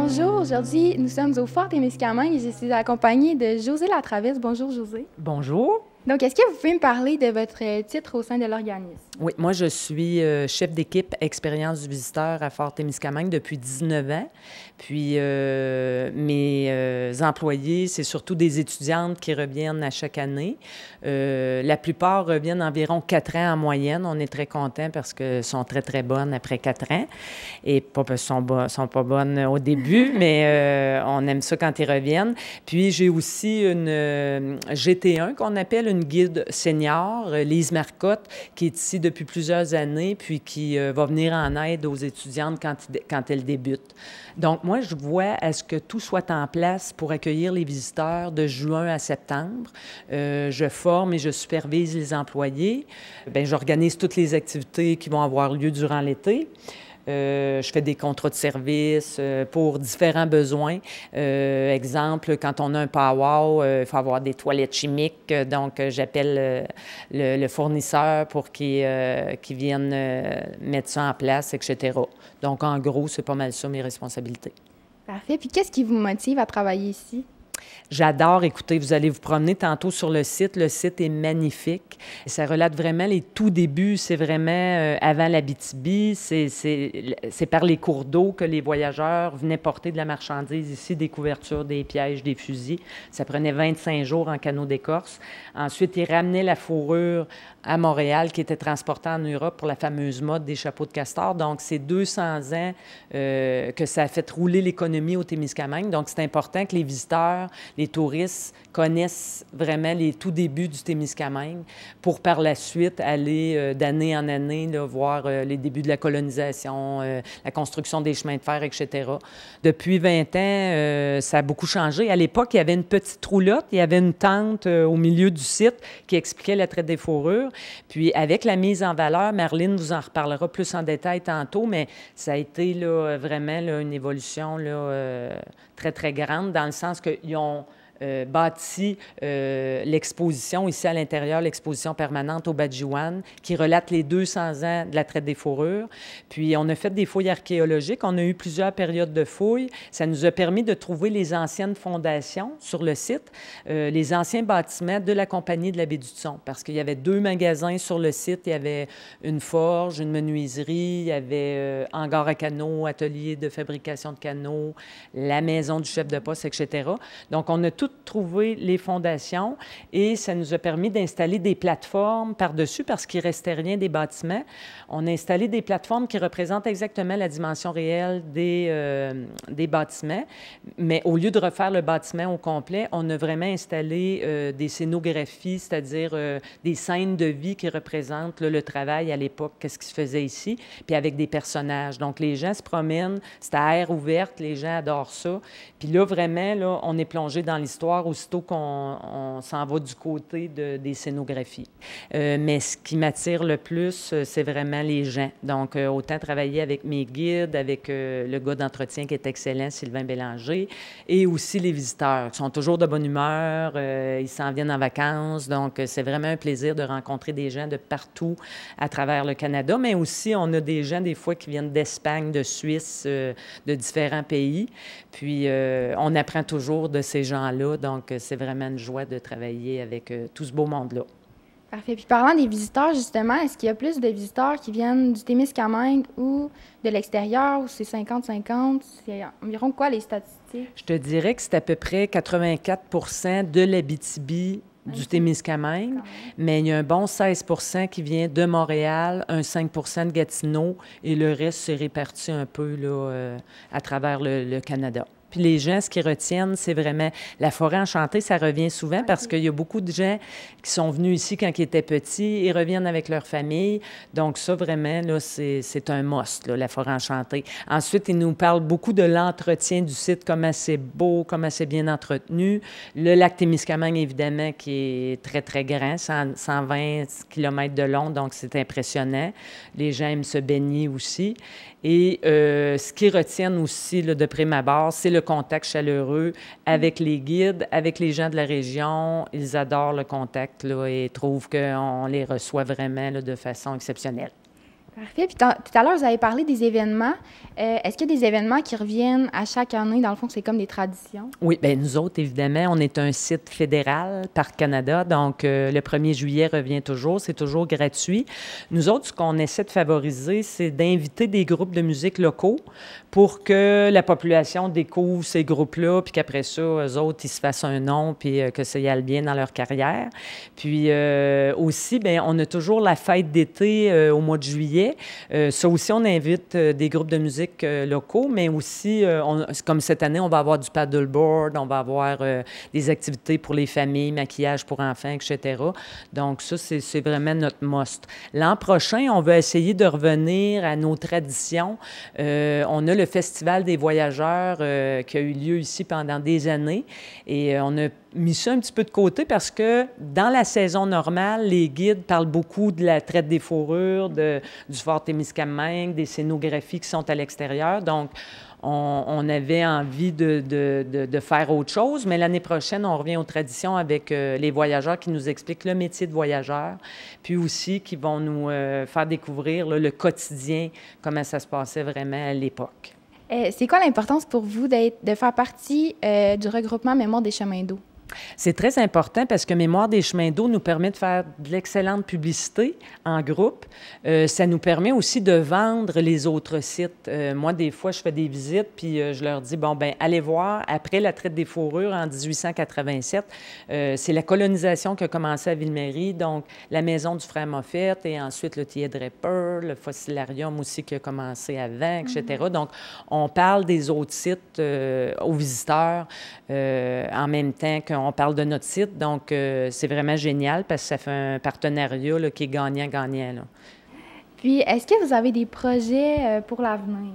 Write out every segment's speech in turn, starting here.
Bonjour, aujourd'hui nous sommes au Fort Témiscamingue et je suis accompagnée de Josée Latraverse. Bonjour Josée. Bonjour. Donc, est-ce que vous pouvez me parler de votre titre au sein de l'organisme? Oui, moi, je suis chef d'équipe expérience du visiteur à Fort-Témiscamingue depuis 19 ans. Puis, mes employés, c'est surtout des étudiantes qui reviennent à chaque année. La plupart reviennent environ 4 ans en moyenne. On est très contents parce qu'elles sont très, très bonnes après 4 ans. Et pas parce qu'elles sont pas bonnes au début, mais on aime ça quand ils reviennent. Puis, j'ai aussi une GT1 qu'on appelle une guide senior, Lise Marcotte, qui est ici depuis plusieurs années, puis qui va venir en aide aux étudiantes quand elles débutent. Donc, moi, je vois à ce que tout soit en place pour accueillir les visiteurs de juin à septembre. Je forme et je supervise les employés. Bien, j'organise toutes les activités qui vont avoir lieu durant l'été. Je fais des contrats de service pour différents besoins. Exemple, quand on a un pow-wow, il faut avoir des toilettes chimiques. Donc, j'appelle le fournisseur pour qu'il vienne mettre ça en place, etc. Donc, en gros, c'est pas mal ça, mes responsabilités. Parfait. Puis, qu'est-ce qui vous motive à travailler ici? J'adore écouter. Vous allez vous promener tantôt sur le site. Le site est magnifique. Ça relate vraiment les tout débuts. C'est vraiment avant l'Abitibi. C'est par les cours d'eau que les voyageurs venaient porter de la marchandise ici, des couvertures, des pièges, des fusils. Ça prenait 25 jours en canot d'écorce. Ensuite, ils ramenaient la fourrure à Montréal qui était transportée en Europe pour la fameuse mode des chapeaux de castor. Donc, c'est 200 ans que ça a fait rouler l'économie au Témiscamingue. Donc, c'est important que les visiteurs, les touristes connaissent vraiment les tout débuts du Témiscamingue pour par la suite aller d'année en année là, voir les débuts de la colonisation, la construction des chemins de fer, etc. Depuis 20 ans, ça a beaucoup changé. À l'époque, il y avait une petite roulotte, il y avait une tente au milieu du site qui expliquait la traite des fourrures. Puis avec la mise en valeur, Marlene vous en reparlera plus en détail tantôt, mais ça a été là, vraiment là, une évolution là, très, très grande dans le sens qu'ils ont bâti l'exposition ici à l'intérieur, l'exposition permanente au Badjiwan, qui relate les 200 ans de la traite des fourrures. Puis, on a fait des fouilles archéologiques. On a eu plusieurs périodes de fouilles. Ça nous a permis de trouver les anciennes fondations sur le site, les anciens bâtiments de la Compagnie de la baie du Thon, parce qu'il y avait 2 magasins sur le site. Il y avait une forge, une menuiserie, il y avait hangar à canots, atelier de fabrication de canots, la maison du chef de poste, etc. Donc, on a tout trouvé les fondations et ça nous a permis d'installer des plateformes par-dessus parce qu'il ne restait rien des bâtiments. On a installé des plateformes qui représentent exactement la dimension réelle des bâtiments, mais au lieu de refaire le bâtiment au complet, on a vraiment installé des scénographies, c'est-à-dire des scènes de vie qui représentent là, le travail à l'époque, qu'est-ce qui se faisait ici, puis avec des personnages. Donc, les gens se promènent, c'est à air ouverte, les gens adorent ça. Puis là, vraiment, là, on est plongé dans l'histoire aussitôt qu'on s'en va du côté des scénographies. Mais ce qui m'attire le plus, c'est vraiment les gens. Donc, autant travailler avec mes guides, avec le gars d'entretien qui est excellent, Sylvain Bélanger, et aussi les visiteurs qui sont toujours de bonne humeur, ils s'en viennent en vacances. Donc, c'est vraiment un plaisir de rencontrer des gens de partout à travers le Canada, mais aussi, on a des gens, des fois, qui viennent d'Espagne, de Suisse, de différents pays. Puis, on apprend toujours de ces gens-là. Donc, c'est vraiment une joie de travailler avec tout ce beau monde-là. Parfait. Puis, parlant des visiteurs, justement, est-ce qu'il y a plus de visiteurs qui viennent du Témiscamingue ou de l'extérieur, ou c'est 50-50? C'est environ quoi les statistiques? Je te dirais que c'est à peu près 84 de l'Abitibi du Témiscamingue, mais il y a un bon 16 qui vient de Montréal, un 5 de Gatineau, et le reste s'est réparti un peu là, à travers le Canada. Puis les gens, ce qu'ils retiennent, c'est vraiment la forêt enchantée, ça revient souvent parce qu'il y a beaucoup de gens qui sont venus ici quand ils étaient petits et reviennent avec leur famille. Donc ça, vraiment, là, c'est un must, là, la forêt enchantée. Ensuite, ils nous parlent beaucoup de l'entretien du site, comment c'est beau, comment c'est bien entretenu. Le lac Témiscamingue, évidemment, qui est très, très grand, 120 km de long, donc c'est impressionnant. Les gens aiment se baigner aussi. Et ce qu'ils retiennent aussi, là, de prime abord, c'est le contact chaleureux avec les guides, avec les gens de la région. Ils adorent le contact là, et trouvent qu'on les reçoit vraiment là, de façon exceptionnelle. Parfait. Puis tout à l'heure, vous avez parlé des événements. Est-ce qu'il y a des événements qui reviennent à chaque année? Dans le fond, c'est comme des traditions? Oui, bien nous autres, évidemment, on est un site fédéral, Parc Canada, donc le 1er juillet revient toujours, c'est toujours gratuit. Nous autres, ce qu'on essaie de favoriser, c'est d'inviter des groupes de musique locaux pour que la population découvre ces groupes-là, puis qu'après ça, eux autres, ils se fassent un nom, puis que ça y aille bien dans leur carrière. Puis aussi, bien, on a toujours la fête d'été au mois de juillet. Ça aussi, on invite des groupes de musique locaux, mais aussi, comme cette année, on va avoir du paddleboard, on va avoir des activités pour les familles, maquillage pour enfants, etc. Donc ça, c'est vraiment notre must. L'an prochain, on va essayer de revenir à nos traditions. On a le Festival des voyageurs qui a eu lieu ici pendant des années et on a mis ça un petit peu de côté parce que dans la saison normale, les guides parlent beaucoup de la traite des fourrures, du fort Témiscamingue, des scénographies qui sont à l'extérieur. Donc, on avait envie de faire autre chose, mais l'année prochaine, on revient aux traditions avec les voyageurs qui nous expliquent le métier de voyageur, puis aussi qui vont nous faire découvrir là, le quotidien, comment ça se passait vraiment à l'époque. C'est quoi l'importance pour vous de faire partie du regroupement Mémoire des chemins d'eau? C'est très important parce que Mémoire des chemins d'eau nous permet de faire de l'excellente publicité en groupe. Ça nous permet aussi de vendre les autres sites. Moi, des fois, je fais des visites, puis je leur dis, bon, ben allez voir, après la traite des fourrures en 1887, c'est la colonisation qui a commencé à Ville-Marie, donc la maison du frère Moffett et ensuite le Tillé Draper, le Fossilarium aussi qui a commencé avant, etc. Donc, on parle des autres sites aux visiteurs en même temps qu'on parle de notre site. Donc, c'est vraiment génial parce que ça fait un partenariat là, qui est gagnant-gagnant. Là. Puis, est-ce que vous avez des projets pour l'avenir?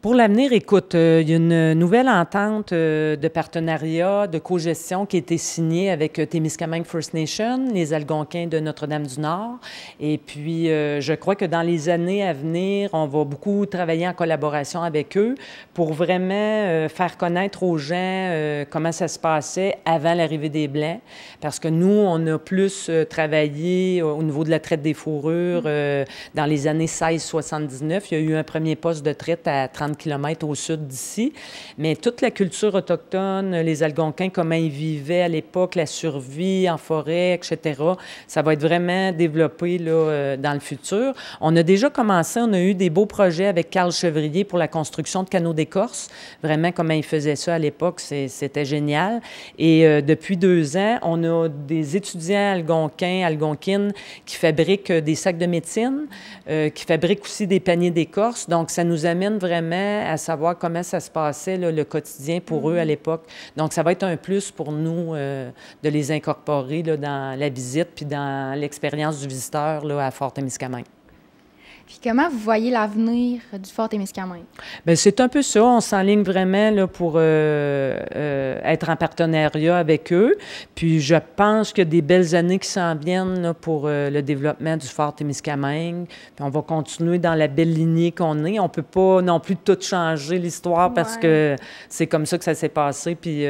Pour l'avenir, écoute, il y a une nouvelle entente de partenariat, de cogestion qui a été signée avec Témiscamingue First Nation, les Algonquins de Notre-Dame-du-Nord. Et puis, je crois que dans les années à venir, on va beaucoup travailler en collaboration avec eux pour vraiment faire connaître aux gens comment ça se passait avant l'arrivée des Blancs. Parce que nous, on a plus travaillé au niveau de la traite des fourrures dans les années 1679. Il y a eu un premier poste de traite à 30 km au sud d'ici, mais toute la culture autochtone, les Algonquins, comment ils vivaient à l'époque, la survie en forêt, etc., ça va être vraiment développé là, dans le futur. On a déjà commencé, on a eu des beaux projets avec Carl Chevrier pour la construction de canaux d'écorce. Vraiment, comment ils faisaient ça à l'époque, c'était génial. Et depuis 2 ans, on a des étudiants algonquins, algonquines qui fabriquent des sacs de médecine, qui fabriquent aussi des paniers d'écorce. Donc, ça nous amène vraiment à savoir comment ça se passait, là, le quotidien pour eux à l'époque. Donc, ça va être un plus pour nous de les incorporer là, dans la visite puis dans l'expérience du visiteur là, à Fort-Témiscamingue. Puis comment vous voyez l'avenir du Fort Témiscamingue? Bien, c'est un peu ça. On s'enligne vraiment là, pour être en partenariat avec eux. Puis je pense qu'il y a des belles années qui s'en viennent là, pour le développement du Fort Témiscamingue. Puis on va continuer dans la belle lignée qu'on est. On ne peut pas non plus tout changer l'histoire parce que c'est comme ça que ça s'est passé. Puis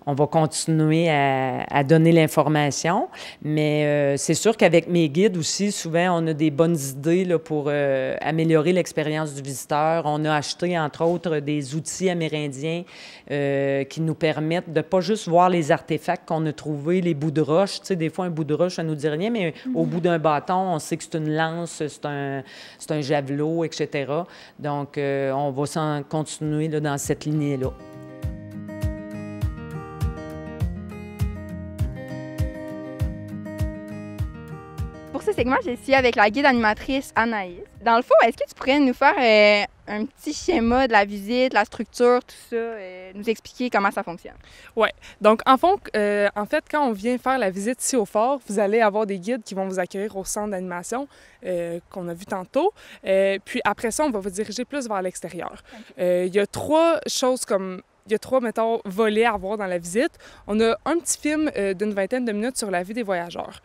on va continuer à donner l'information, mais c'est sûr qu'avec mes guides aussi, souvent, on a des bonnes idées là, pour améliorer l'expérience du visiteur. On a acheté, entre autres, des outils amérindiens qui nous permettent de ne pas juste voir les artefacts qu'on a trouvés, les bouts de roche. Tu sais, des fois, un bout de roche, ça ne nous dit rien, mais au bout d'un bâton, on sait que c'est une lance, c'est un javelot, etc. Donc, on va continuer là, dans cette lignée-là. Pour ce segment, je suis avec la guide animatrice Anaïs. Dans le fond, est-ce que tu pourrais nous faire un petit schéma de la visite, la structure, tout ça, nous expliquer comment ça fonctionne? Oui. Donc, en fait, quand on vient faire la visite ici au fort, vous allez avoir des guides qui vont vous accueillir au centre d'animation qu'on a vu tantôt. Puis après ça, on va vous diriger plus vers l'extérieur. Okay. Il y a 3 choses comme... Il y a 3, mettons, volets à voir dans la visite. On a un petit film d'une 20aine de minutes sur la vie des voyageurs.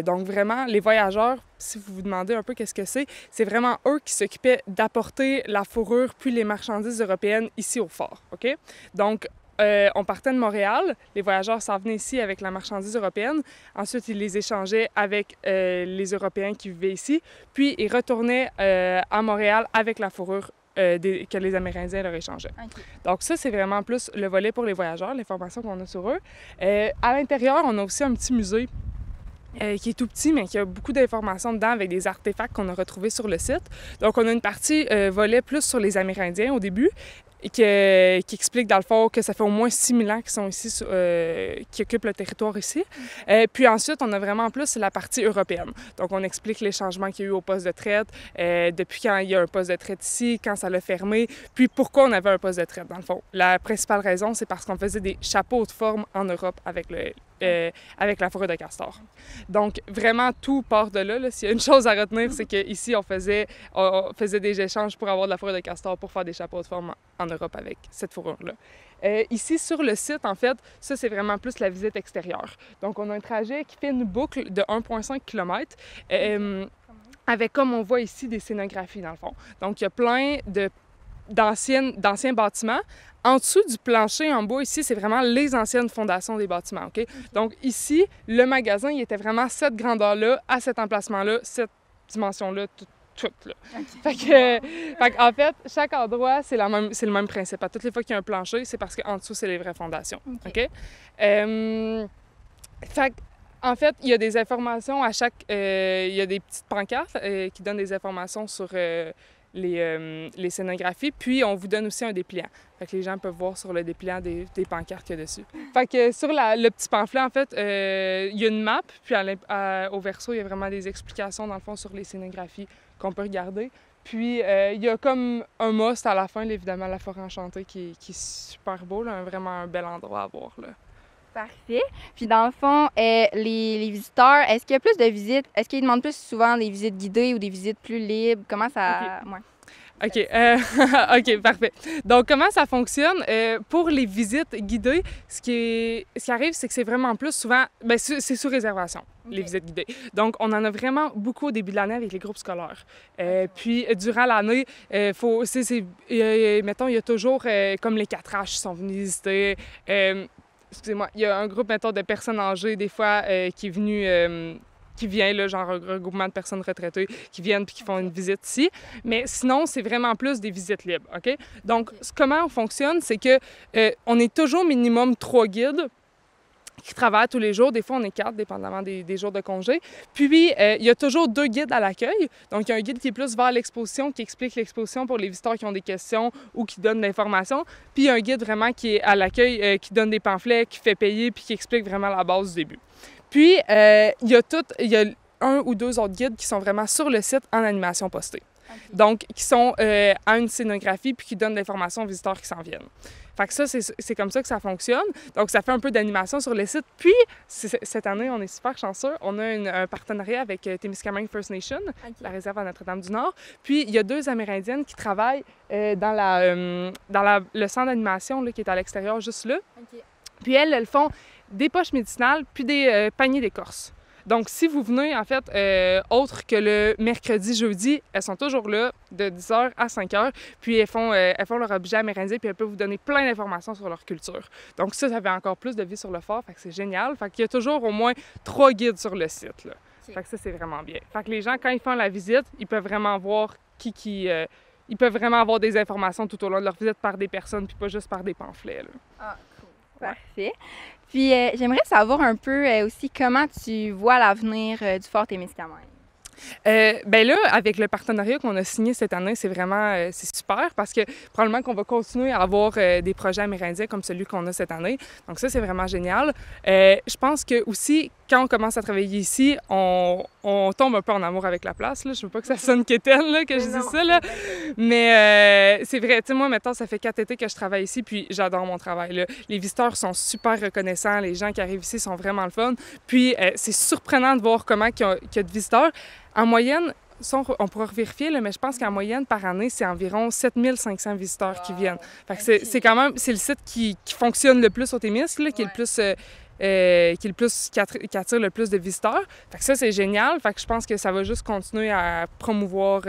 Donc, vraiment, les voyageurs, si vous vous demandez un peu qu'est-ce que c'est vraiment eux qui s'occupaient d'apporter la fourrure puis les marchandises européennes ici au fort, OK? Donc, on partait de Montréal, les voyageurs s'en venaient ici avec la marchandise européenne. Ensuite, ils les échangeaient avec les Européens qui vivaient ici. Puis, ils retournaient à Montréal avec la fourrure que les Amérindiens leur échangeaient. OK. Donc ça, c'est vraiment plus le volet pour les voyageurs, l'information qu'on a sur eux. À l'intérieur, on a aussi un petit musée qui est tout petit, mais qui a beaucoup d'informations dedans avec des artefacts qu'on a retrouvés sur le site. Donc, on a une partie volet plus sur les Amérindiens au début, qui explique dans le fond que ça fait au moins 6000 ans qu'ils sont ici, qui occupent le territoire ici. Puis ensuite, on a vraiment plus la partie européenne. Donc, on explique les changements qu'il y a eu au poste de traite, depuis quand il y a un poste de traite ici, quand ça l'a fermé, puis pourquoi on avait un poste de traite, dans le fond. La principale raison, c'est parce qu'on faisait des chapeaux de forme en Europe avec la fourrure de castor. Donc, vraiment, tout part de là. S'il y a une chose à retenir, c'est qu'ici, on faisait des échanges pour avoir de la fourrure de castor pour faire des chapeaux de forme en Europe avec cette fourrure-là. Ici, sur le site, en fait, ça, c'est vraiment plus la visite extérieure. Donc, on a un trajet qui fait une boucle de 1,5 km avec, comme on voit ici, des scénographies, dans le fond. Donc, il y a plein d'anciens bâtiments. En dessous du plancher, en bas, ici, c'est vraiment les anciennes fondations des bâtiments, OK? Donc ici, le magasin, il était vraiment cette grandeur-là, à cet emplacement-là, cette dimension-là, tout là. Okay. Fait en fait, chaque endroit, c'est le même principe. À toutes les fois qu'il y a un plancher, c'est parce qu'en dessous, c'est les vraies fondations, OK? En fait, il y a des informations à chaque... il y a des petites pancartes qui donnent des informations sur... les scénographies, puis on vous donne aussi un dépliant. Fait que les gens peuvent voir sur le dépliant des pancartes qu'il y a dessus. Fait que sur le petit pamphlet, en fait, il y a une map, puis au verso, il y a vraiment des explications, dans le fond, sur les scénographies qu'on peut regarder. Puis il y a comme un must à la fin, là, évidemment, la forêt enchantée, qui est super beau, là, vraiment un bel endroit à voir, là. Parfait. Puis dans le fond, les visiteurs, est-ce qu'il y a plus de visites? Est-ce qu'ils demandent plus souvent des visites guidées ou des visites plus libres? Comment ça... OK. OK. OK, parfait. Donc, comment ça fonctionne? Pour les visites guidées, ce qui arrive, c'est que c'est vraiment plus souvent... Bien, c'est sous réservation, les visites guidées. Donc, on en a vraiment beaucoup au début de l'année avec les groupes scolaires. Puis, durant l'année, mettons, il y a toujours, comme les 4H qui sont venus visiter... excusez-moi, il y a un groupe, mettons, de personnes âgées, des fois, qui est venu... qui vient, là, genre un regroupement de personnes retraitées qui viennent puis qui font une visite ici. Mais sinon, c'est vraiment plus des visites libres, OK? Donc, comment on fonctionne, c'est que on est toujours minimum 3 guides qui travaillent tous les jours. Des fois, on est 4, dépendamment des jours de congé. Puis, il y a toujours 2 guides à l'accueil. Donc, il y a un guide qui est plus vers l'exposition, qui explique l'exposition pour les visiteurs qui ont des questions ou qui donnent de l'information. Puis, il y a un guide vraiment qui est à l'accueil, qui donne des pamphlets, qui fait payer, puis qui explique vraiment la base du début. Puis, il y a 1 ou 2 autres guides qui sont vraiment sur le site en animation postée. Okay. Donc, qui sont à une scénographie puis qui donnent de l'information aux visiteurs qui s'en viennent. Fait que ça, c'est comme ça que ça fonctionne. Donc, ça fait un peu d'animation sur le site. Puis, cette année, on est super chanceux. On a un partenariat avec Témiscamingue First Nation, la réserve à Notre-Dame-du-Nord. Puis, il y a 2 Amérindiennes qui travaillent dans le centre d'animation qui est à l'extérieur, juste là. Okay. Puis, elles font des poches médicinales puis des paniers d'écorce. Donc, si vous venez, en fait, autre que le mercredi, jeudi, elles sont toujours là de 10h à 5h. Puis, elles font leur objet amérindien puis elles peuvent vous donner plein d'informations sur leur culture. Donc, ça fait encore plus de vie sur le fort. Fait que c'est génial. Fait qu'il y a toujours au moins 3 guides sur le site, là. Okay. Fait que ça, c'est vraiment bien. Fait que les gens, quand ils font la visite, ils peuvent vraiment voir ils peuvent vraiment avoir des informations tout au long de leur visite par des personnes puis pas juste par des pamphlets, là. Ah, cool. Parfait. Puis, j'aimerais savoir un peu aussi comment tu vois l'avenir du Fort Témiscamingue. Bien là, avec le partenariat qu'on a signé cette année, c'est vraiment c'est super parce que probablement qu'on va continuer à avoir des projets amérindiens comme celui qu'on a cette année. Donc ça, c'est vraiment génial. Je pense que aussi, quand on commence à travailler ici, on tombe un peu en amour avec la place. Là. Je veux pas que ça sonne quétaine là, que je dise ça, là. Mais c'est vrai. Tu sais, moi, maintenant, ça fait 4 étés que je travaille ici, puis j'adore mon travail, là. Les visiteurs sont super reconnaissants. Les gens qui arrivent ici sont vraiment le fun. Puis c'est surprenant de voir comment il y a de visiteurs. En moyenne, on pourra vérifier, là, mais je pense qu'en moyenne, par année, c'est environ 7500 visiteurs qui viennent. Fait que c'est quand même, c'est le site qui fonctionne le plus au Témisque, là, qui est le plus, qui attire le plus de visiteurs. Fait que ça, c'est génial. Fait que je pense que ça va juste continuer à promouvoir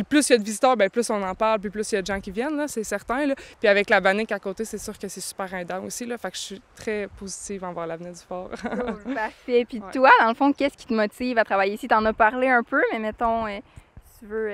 plus il y a de visiteurs, bien, plus on en parle, puis plus il y a de gens qui viennent, là, c'est certain. Là. Puis avec la Bannique à côté, c'est sûr que c'est super aidant aussi. Là, fait que je suis très positive envers l'avenir du fort. Cool, parfait. Puis Ouais. toi, dans le fond, qu'est-ce qui te motive à travailler ici? T'en as parlé un peu, mais mettons, si tu veux...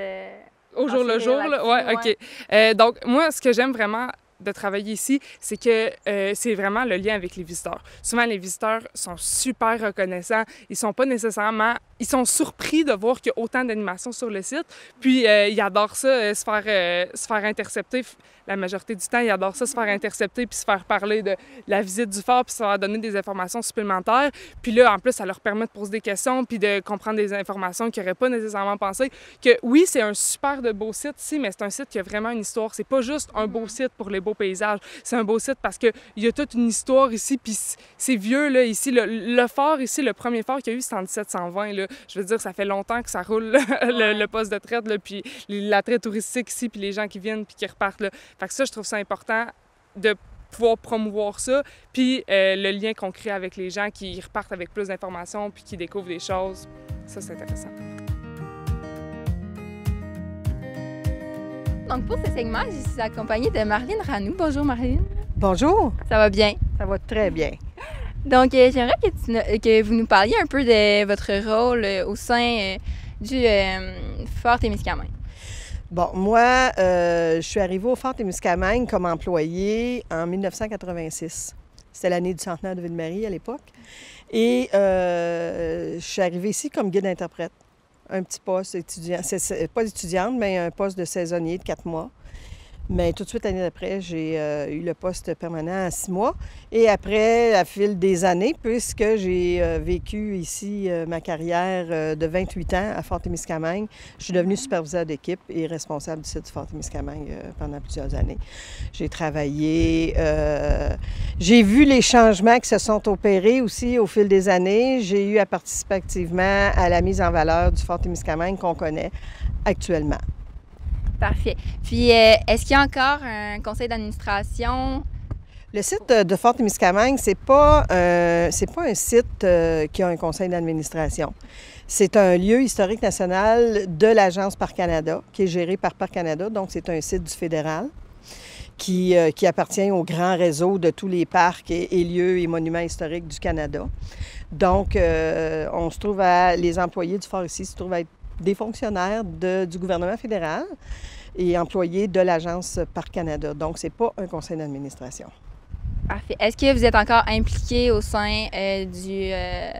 Au jour le enchaîner jour, là? Ouais, là-dessus, OK. Donc, moi, ce que j'aime vraiment de travailler ici, c'est que c'est vraiment le lien avec les visiteurs. Souvent, les visiteurs sont super reconnaissants. Ils sont pas nécessairement... Ils sont surpris de voir qu'il y a autant d'animations sur le site. Puis, ils adorent ça, se faire intercepter. La majorité du temps, ils adorent ça, se faire intercepter puis se faire parler de la visite du fort puis se faire donner des informations supplémentaires. Puis là, en plus, ça leur permet de poser des questions puis de comprendre des informations qu'ils n'auraient pas nécessairement pensé. Que oui, c'est un super de beau site ici, mais c'est un site qui a vraiment une histoire. C'est pas juste un beau site pour les beaux paysages. C'est un beau site parce qu'il y a toute une histoire ici, puis c'est vieux, là, ici. Le fort ici, le premier fort qu'il y a eu, c'est en 1720, là. Je veux dire, ça fait longtemps que ça roule, là, le poste de traite, là, puis l'attrait touristique ici, puis les gens qui viennent puis qui repartent, là. Fait que ça, je trouve ça important de pouvoir promouvoir ça, puis le lien qu'on crée avec les gens qui repartent avec plus d'informations puis qui découvrent des choses. Ça, c'est intéressant. Donc, pour ce segment, je suis accompagnée de Marlène Ranou. Bonjour, Marlène. Bonjour, Ça va bien? ça va très bien. Donc, j'aimerais que vous nous parliez un peu de votre rôle au sein du Fort Témiscamingue. Bon, moi, je suis arrivée au Fort Témiscamingue comme employée en 1986. C'était l'année du centenaire de Ville-Marie à l'époque. Et je suis arrivée ici comme guide-interprète. Un petit poste étudiant, pas étudiante, mais un poste de saisonnier de 4 mois. Mais tout de suite, l'année d'après, j'ai eu le poste permanent à 6 mois. Et après, à fil des années, puisque j'ai vécu ici ma carrière de 28 ans à Fort-Témiscamingue, je suis devenue superviseur d'équipe et responsable du site du Fort-Témiscamingue pendant plusieurs années. J'ai travaillé, j'ai vu les changements qui se sont opérés aussi au fil des années. J'ai eu à participer activement à la mise en valeur du Fort-Témiscamingue qu'on connaît actuellement. Parfait. Puis, est-ce qu'il y a encore un conseil d'administration? Le site de Fort-Témiscamingue, c'est pas un site qui a un conseil d'administration. C'est un lieu historique national de l'Agence Parcs Canada, qui est géré par Parcs Canada, donc c'est un site du fédéral qui appartient au grand réseau de tous les parcs et lieux et monuments historiques du Canada. Donc, on se trouve les employés du fort ici se trouvent à être des fonctionnaires du gouvernement fédéral et employés de l'Agence Parcs Canada. Donc, c'est pas un conseil d'administration. Parfait. Est-ce que vous êtes encore impliqué au sein du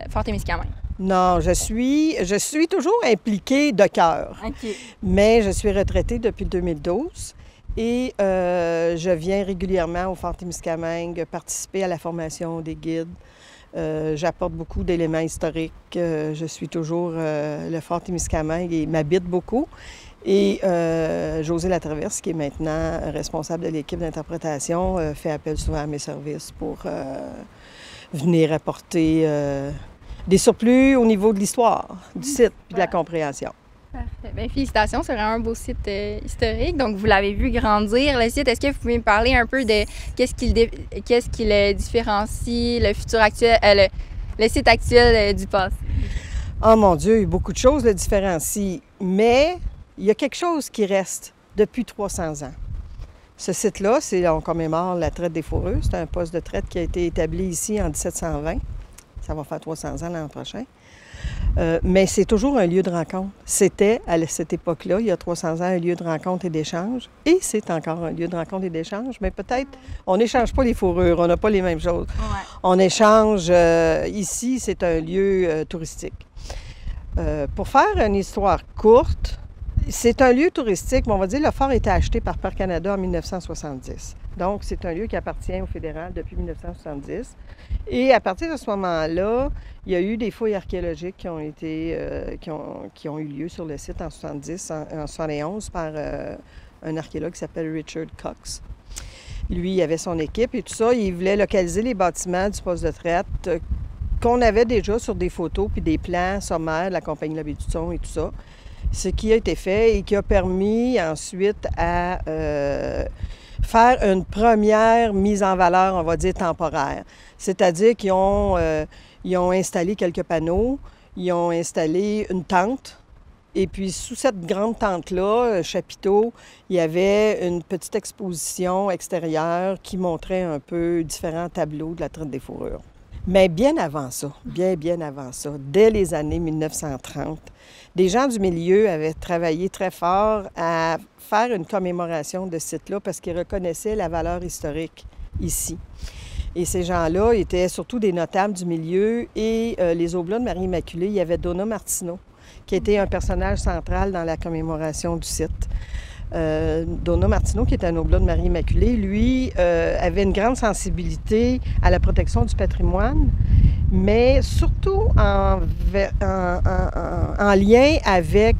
Fort Témiscamingue? Non, je suis toujours impliquée de cœur, OK. mais je suis retraitée depuis 2012 et je viens régulièrement au Fort Témiscamingue participer à la formation des guides. J'apporte beaucoup d'éléments historiques. Je suis toujours le Fort Témiscamingue et m'habite beaucoup. Et José Latraverse, qui est maintenant responsable de l'équipe d'interprétation, fait appel souvent à mes services pour venir apporter des surplus au niveau de l'histoire du site et de la compréhension. Parfait. Bien, félicitations, c'est vraiment un beau site historique. Donc, vous l'avez vu grandir, le site. Est-ce que vous pouvez me parler un peu de qu'est-ce qui le différencie, le futur actuel, le site actuel du passé? Oh mon Dieu, il y a beaucoup de choses le différencient, mais il y a quelque chose qui reste depuis 300 ans. Ce site-là, on commémore la traite des fourreux. C'est un poste de traite qui a été établi ici en 1720. Ça va faire 300 ans l'an prochain. Mais c'est toujours un lieu de rencontre. C'était, à cette époque-là, il y a 300 ans, un lieu de rencontre et d'échange. Et c'est encore un lieu de rencontre et d'échange, mais peut-être, on n'échange pas les fourrures, on n'a pas les mêmes choses. Ouais. On échange, ici, c'est un lieu touristique. Pour faire une histoire courte, c'est un lieu touristique, mais on va dire le fort a été acheté par Parcs Canada en 1970. Donc, c'est un lieu qui appartient au fédéral depuis 1970. Et à partir de ce moment-là, il y a eu des fouilles archéologiques qui ont eu lieu sur le site en 71 par un archéologue qui s'appelle Richard Cox. Lui, il avait son équipe et tout ça. Il voulait localiser les bâtiments du poste de traite qu'on avait déjà sur des photos puis des plans sommaires de la Compagnie de la Baie du Son et tout ça. Ce qui a été fait et qui a permis ensuite à faire une première mise en valeur, on va dire, temporaire. C'est-à-dire qu'ils ont installé quelques panneaux, ils ont installé une tente Et puis, sous cette grande tente-là, chapiteau, il y avait une petite exposition extérieure qui montrait un peu différents tableaux de la traite des fourrures. Mais bien avant ça, bien avant ça, dès les années 1930, des gens du milieu avaient travaillé très fort à faire une commémoration de ce site-là parce qu'ils reconnaissaient la valeur historique ici. Et ces gens-là étaient surtout des notables du milieu et les Oblats de Marie-Immaculée, il y avait Donna Martineau, qui était un personnage central dans la commémoration du site. Donna Martineau, qui était un oblat de Marie-Immaculée, lui, avait une grande sensibilité à la protection du patrimoine, mais surtout en lien avec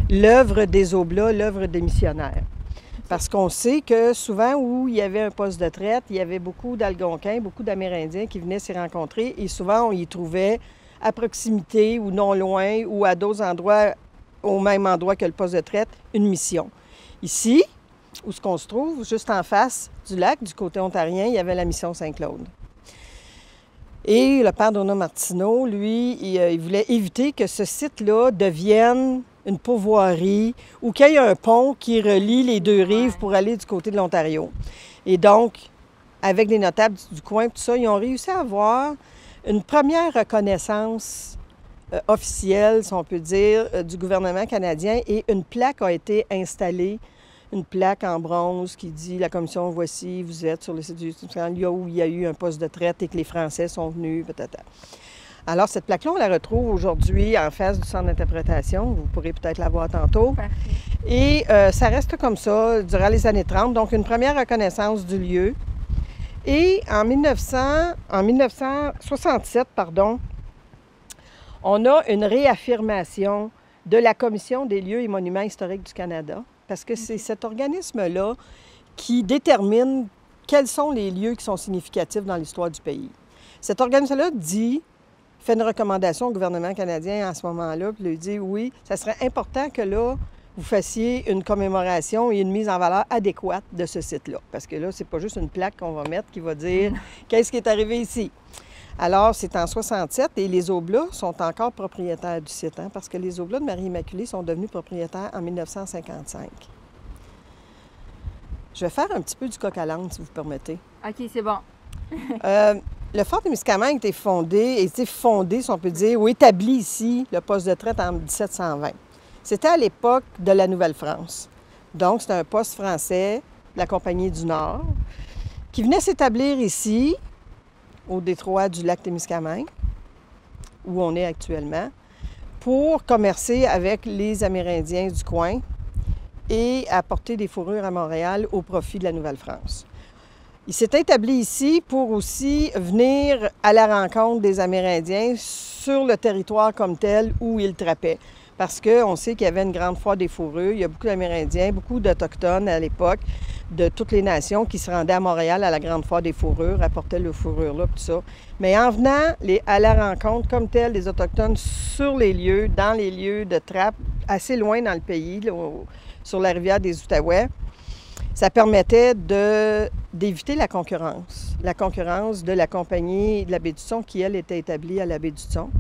l'œuvre des oblats, l'œuvre des missionnaires. Parce qu'on sait que souvent où il y avait un poste de traite, il y avait beaucoup d'Algonquins, beaucoup d'Amérindiens qui venaient s'y rencontrer et souvent on y trouvait à proximité ou non loin ou à d'autres endroits, au même endroit que le poste de traite, une mission. Ici, où ce qu'on se trouve, juste en face du lac, du côté ontarien, il y avait la mission Saint-Claude. Et le père Donna Martineau, lui, il voulait éviter que ce site-là devienne une pourvoirie ou qu'il y ait un pont qui relie les deux rives pour aller du côté de l'Ontario. Et donc, avec des notables du coin, tout ça, ils ont réussi à avoir une première reconnaissance officielle, si on peut dire, du gouvernement canadien et une plaque a été installée, une plaque en bronze qui dit « La commission, voici, vous êtes sur le site du lieu où il y a eu un poste de traite et que les Français sont venus, peut-être. » Alors, cette plaque-là, on la retrouve aujourd'hui en face du centre d'interprétation. Vous pourrez peut-être la voir tantôt. Parfait. Et ça reste comme ça durant les années 30. Donc, une première reconnaissance du lieu. Et en 1967, on a une réaffirmation de la Commission des lieux et monuments historiques du Canada, parce que c'est cet organisme-là qui détermine quels sont les lieux qui sont significatifs dans l'histoire du pays. Cet organisme-là fait une recommandation au gouvernement canadien en ce moment-là, puis lui dit, oui, ça serait important que là, vous fassiez une commémoration et une mise en valeur adéquate de ce site-là. Parce que là, c'est pas juste une plaque qu'on va mettre qui va dire qu'est-ce qui est arrivé ici. Alors, c'est en 67 et les Oblats sont encore propriétaires du site, hein, parce que les Oblats de Marie-Immaculée sont devenus propriétaires en 1955. Je vais faire un petit peu du coq à l'âne, si vous permettez. OK, c'est bon. Le fort Témiscamingue a été fondé, si on peut dire, ou établi ici, le poste de traite en 1720. C'était à l'époque de la Nouvelle-France. Donc, c'était un poste français de la Compagnie du Nord qui venait s'établir ici, au détroit du lac Témiscamingue, où on est actuellement, pour commercer avec les Amérindiens du coin et apporter des fourrures à Montréal au profit de la Nouvelle-France. Il s'est établi ici pour aussi venir à la rencontre des Amérindiens sur le territoire comme tel où ils trappaient. Parce qu'on sait qu'il y avait une grande foire des fourrures. Il y a beaucoup d'Amérindiens, beaucoup d'Autochtones à l'époque, de toutes les nations qui se rendaient à Montréal à la grande foire des fourrures, apportaient leurs fourrures-là, tout ça. Mais en venant à la rencontre comme telle des Autochtones sur les lieux, dans les lieux de trappe, assez loin dans le pays, là, sur la rivière des Outaouais, ça permettait d'éviter la concurrence de la compagnie de la baie du Thon qui, elle, était établie à la baie du Thon.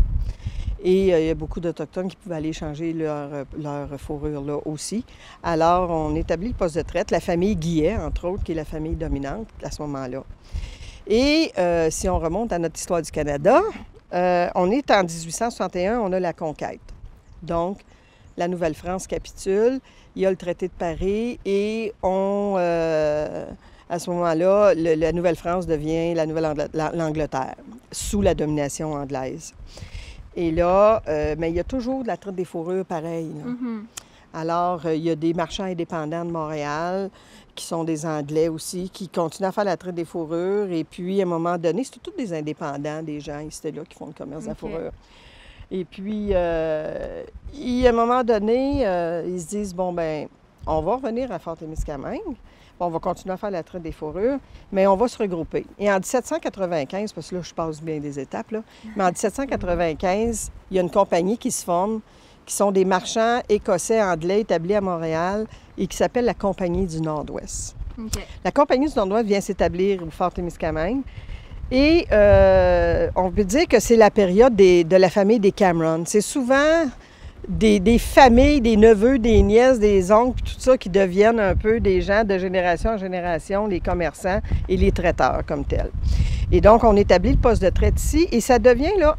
Et il y a beaucoup d'Autochtones qui pouvaient aller changer leur fourrure là aussi. Alors, on établit le poste de traite. La famille Guillet, entre autres, qui est la famille dominante à ce moment-là. Et si on remonte à notre histoire du Canada, on est en 1861, on a la conquête. Donc, la Nouvelle-France capitule, il y a le traité de Paris et à ce moment-là, la Nouvelle-France devient l'Angleterre, sous la domination anglaise. Et là, mais il y a toujours de la traite des fourrures pareil. Alors, il y a des marchands indépendants de Montréal qui sont des Anglais aussi, qui continuent à faire la traite des fourrures. Et puis, à un moment donné, c'est tous des indépendants, des gens ici là qui font le commerce de la fourrure. Et puis, à un moment donné, ils se disent, bon, ben, on va revenir à Fort-Témiscamingue. On va continuer à faire la traite des fourrures, mais on va se regrouper. Et en 1795, parce que là, je passe bien des étapes, là, mais en 1795, il y a une compagnie qui se forme, qui sont des marchands écossais anglais établis à Montréal et qui s'appelle la Compagnie du Nord-Ouest. Okay. La Compagnie du Nord-Ouest vient s'établir au Fort-Témiscamingue et on peut dire que c'est la période de la famille des Cameron. C'est souvent des familles, des neveux, des nièces, des oncles, puis tout ça qui deviennent un peu des gens de génération en génération, les commerçants et les traiteurs comme tels. Et donc, on établit le poste de traite ici et ça devient, là,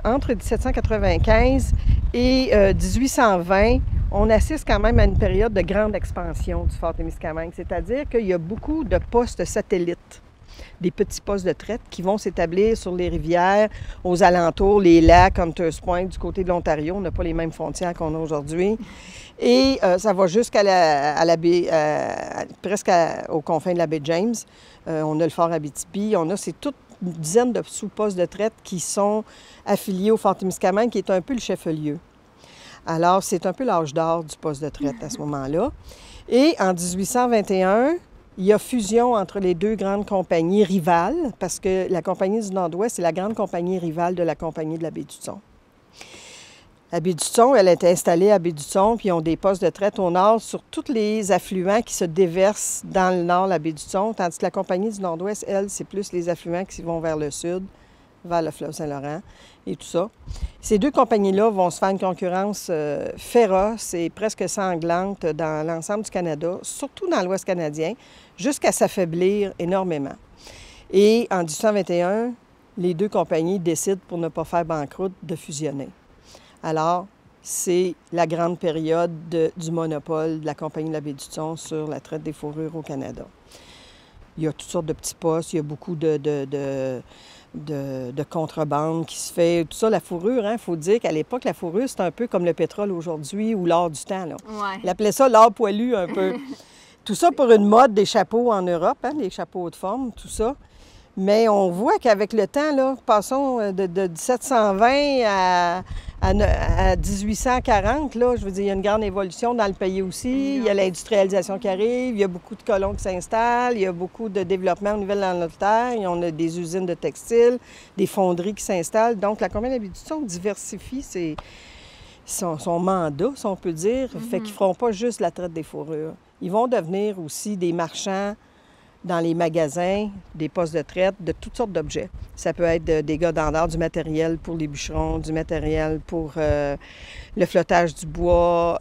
entre 1795 et 1820, on assiste quand même à une période de grande expansion du Fort-Témiscamingue, c'est-à-dire qu'il y a beaucoup de postes satellites, des petits postes de traite qui vont s'établir sur les rivières, aux alentours, les lacs, Hunters Point, du côté de l'Ontario. On n'a pas les mêmes frontières qu'on a aujourd'hui. Et ça va jusqu'à la baie, presque aux confins de la baie James. On a le fort Abitibi. C'est toute une dizaine de sous-postes de traite qui sont affiliés au Fort-Témiscamingue, qui est un peu le chef-lieu. Alors, c'est un peu l'âge d'or du poste de traite à ce moment-là. Et en 1821, il y a fusion entre les deux grandes compagnies rivales, parce que la Compagnie du Nord-Ouest, c'est la grande compagnie rivale de la Compagnie de la Baie-du-Thon. La Baie-du-Thon, elle est installée à Baie-du-Thon, puis ils ont des postes de traite au nord sur tous les affluents qui se déversent dans le nord, la Baie-du-Thon, tandis que la Compagnie du Nord-Ouest, elle, c'est plus les affluents qui vont vers le sud, vers le fleuve Saint-Laurent et tout ça. Ces deux compagnies-là vont se faire une concurrence féroce et presque sanglante dans l'ensemble du Canada, surtout dans l'Ouest canadien, jusqu'à s'affaiblir énormément. Et en 1821, les deux compagnies décident, pour ne pas faire banqueroute, de fusionner. Alors, c'est la grande période du monopole de la Compagnie de la Baie-du-Thon sur la traite des fourrures au Canada. Il y a toutes sortes de petits postes, il y a beaucoup de contrebande qui se fait. Tout ça, la fourrure, il faut dire qu'à l'époque, la fourrure, c'est un peu comme le pétrole aujourd'hui ou l'or du temps. Là. Ouais. Ils appelaient ça l'or poilu un peu. Tout ça pour une mode des chapeaux en Europe, les chapeaux de forme, tout ça. Mais on voit qu'avec le temps, là, passons de 1720 à 1840, là, je veux dire, il y a une grande évolution dans le pays aussi. Il y a l'industrialisation qui arrive, il y a beaucoup de colons qui s'installent, il y a beaucoup de développement au niveau de l'Angleterre, on a des usines de textiles, des fonderies qui s'installent. Donc, la Compagnie de la Baie-du-Thon diversifie son mandat, si on peut dire, fait qu'ils ne feront pas juste la traite des fourrures. Ils vont devenir aussi des marchands dans les magasins, des postes de traite, de toutes sortes d'objets. Ça peut être des gars d'art, du matériel pour les bûcherons, du matériel pour le flottage du bois.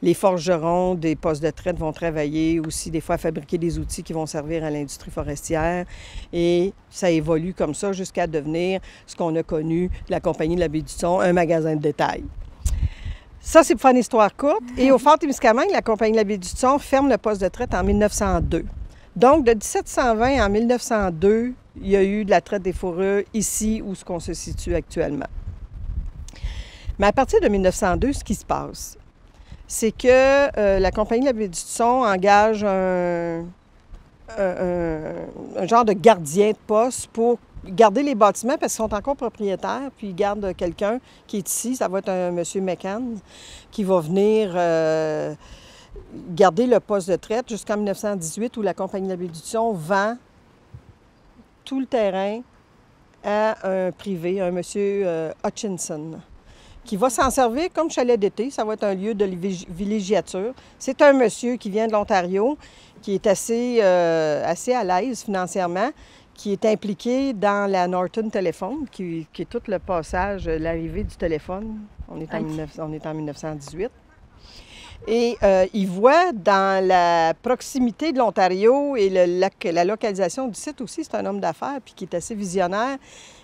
Les forgerons des postes de traite vont travailler aussi des fois à fabriquer des outils qui vont servir à l'industrie forestière. Et ça évolue comme ça jusqu'à devenir ce qu'on a connu, la Compagnie de la Baie-du-Thon, un magasin de détail. Ça, c'est pour faire une histoire courte. Et au Fort-Témiscamingue, la Compagnie de la Baie-du-Thon ferme le poste de traite en 1902. Donc, de 1720 en 1902, il y a eu de la traite des fourrures ici où on se situe actuellement. Mais à partir de 1902, ce qui se passe, c'est que la Compagnie de la Baie-du-Thon engage un genre de gardien de poste pour garder les bâtiments parce qu'ils sont encore propriétaires, puis ils gardent quelqu'un qui est ici. Ça va être un monsieur McCann qui va venir garder le poste de traite jusqu'en 1918 où la Compagnie de la Baie-du-Thon vend tout le terrain à un privé, un monsieur Hutchinson, qui va s'en servir comme chalet d'été. Ça va être un lieu de villégiature. C'est un monsieur qui vient de l'Ontario, qui est assez à l'aise financièrement, qui est impliqué dans la Norton Telephone, qui est tout le passage, l'arrivée du téléphone. On est en 1918. Et il voit dans la proximité de l'Ontario et la localisation du site aussi, c'est un homme d'affaires puis qui est assez visionnaire.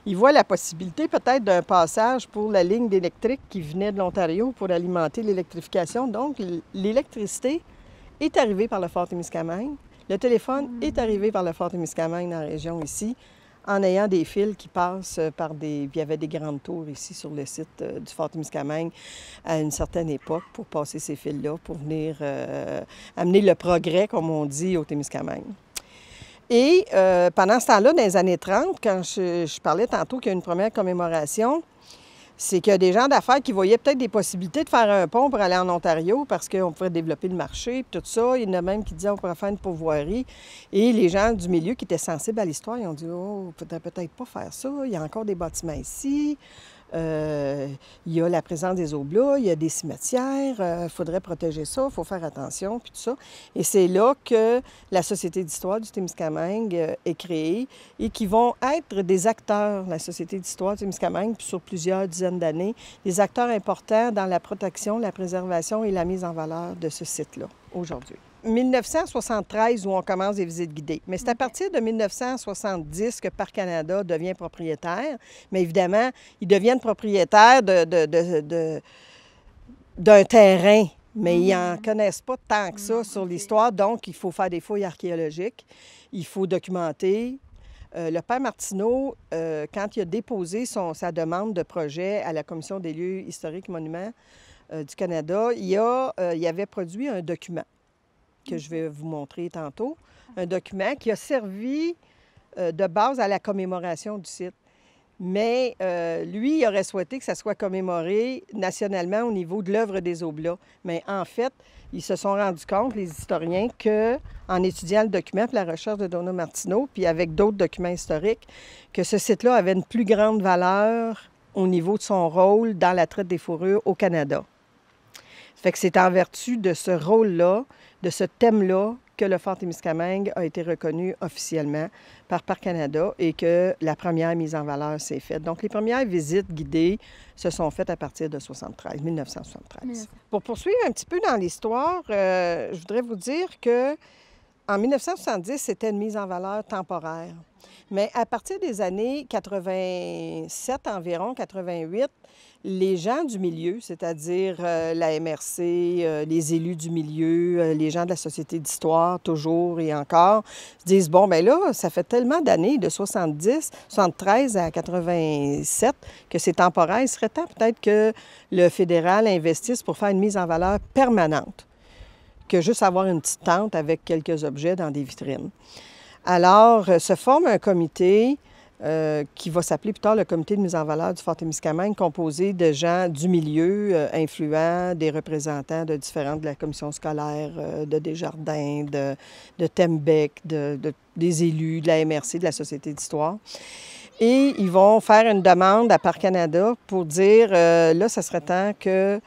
Il voit la possibilité peut-être d'un passage pour la ligne d'électrique qui venait de l'Ontario pour alimenter l'électrification. Donc, l'électricité est arrivée par le Fort-Témiscamingue. Le téléphone est arrivé par le Fort-Témiscamingue dans la région ici, en ayant des fils qui passent par des... Il y avait des grandes tours ici sur le site du Fort-Témiscamingue à une certaine époque pour passer ces fils-là, pour venir amener le progrès, comme on dit, au Témiscamingue. Et pendant ce temps-là, dans les années 30, quand je parlais tantôt qu'il y a une première commémoration, c'est qu'il y a des gens d'affaires qui voyaient peut-être des possibilités de faire un pont pour aller en Ontario parce qu'on pourrait développer le marché, puis tout ça. Il y en a même qui disaient qu'on pourrait faire une pourvoirie. Et les gens du milieu qui étaient sensibles à l'histoire, ils ont dit « Oh, peut-être pas faire ça. Il y a encore des bâtiments ici. Il y a la présence des Oblats, il y a des cimetières, il faudrait protéger ça, il faut faire attention, puis tout ça. Et c'est là que la Société d'histoire du Témiscamingue est créée et qui vont être des acteurs, la Société d'histoire du Témiscamingue, sur plusieurs dizaines d'années, des acteurs importants dans la protection, la préservation et la mise en valeur de ce site-là, aujourd'hui. 1973 où on commence des visites guidées. Mais c'est à partir de 1970 que Parcs Canada devient propriétaire. Mais évidemment, ils deviennent propriétaires d'un terrain, mais ils n'en connaissent pas tant que ça sur l'histoire. Donc, il faut faire des fouilles archéologiques, il faut documenter. Le père Martineau, quand il a déposé sa demande de projet à la Commission des lieux historiques et monuments du Canada, il avait produit un document que je vais vous montrer tantôt, un document qui a servi de base à la commémoration du site. Mais lui, il aurait souhaité que ça soit commémoré nationalement au niveau de l'œuvre des Oblats. Mais en fait, ils se sont rendus compte, les historiens, qu'en étudiant le document pour la recherche de Donald Martineau, puis avec d'autres documents historiques, que ce site-là avait une plus grande valeur au niveau de son rôle dans la traite des fourrures au Canada. Ça fait que c'est en vertu de ce rôle-là, de ce thème-là, que le Fort Témiscamingue a été reconnu officiellement par Parcs Canada et que la première mise en valeur s'est faite. Donc, les premières visites guidées se sont faites à partir de 1973. Pour poursuivre un petit peu dans l'histoire, je voudrais vous dire que en 1970, c'était une mise en valeur temporaire. Mais à partir des années 87 environ, 88, les gens du milieu, c'est-à-dire la MRC, les élus du milieu, les gens de la Société d'histoire, toujours et encore, se disent, bon, bien là, ça fait tellement d'années, de 73 à 87, que c'est temporaire. Il serait temps peut-être que le fédéral investisse pour faire une mise en valeur permanente, que juste avoir une petite tente avec quelques objets dans des vitrines. Alors, se forme un comité qui va s'appeler plus tard le comité de mise en valeur du Fort Témiscamingue, composé de gens du milieu influents, des représentants de différentes de la commission scolaire, de Desjardins, de Tembec, des élus, de la MRC, de la Société d'histoire. Et ils vont faire une demande à Parcs Canada pour dire, là, ça serait temps que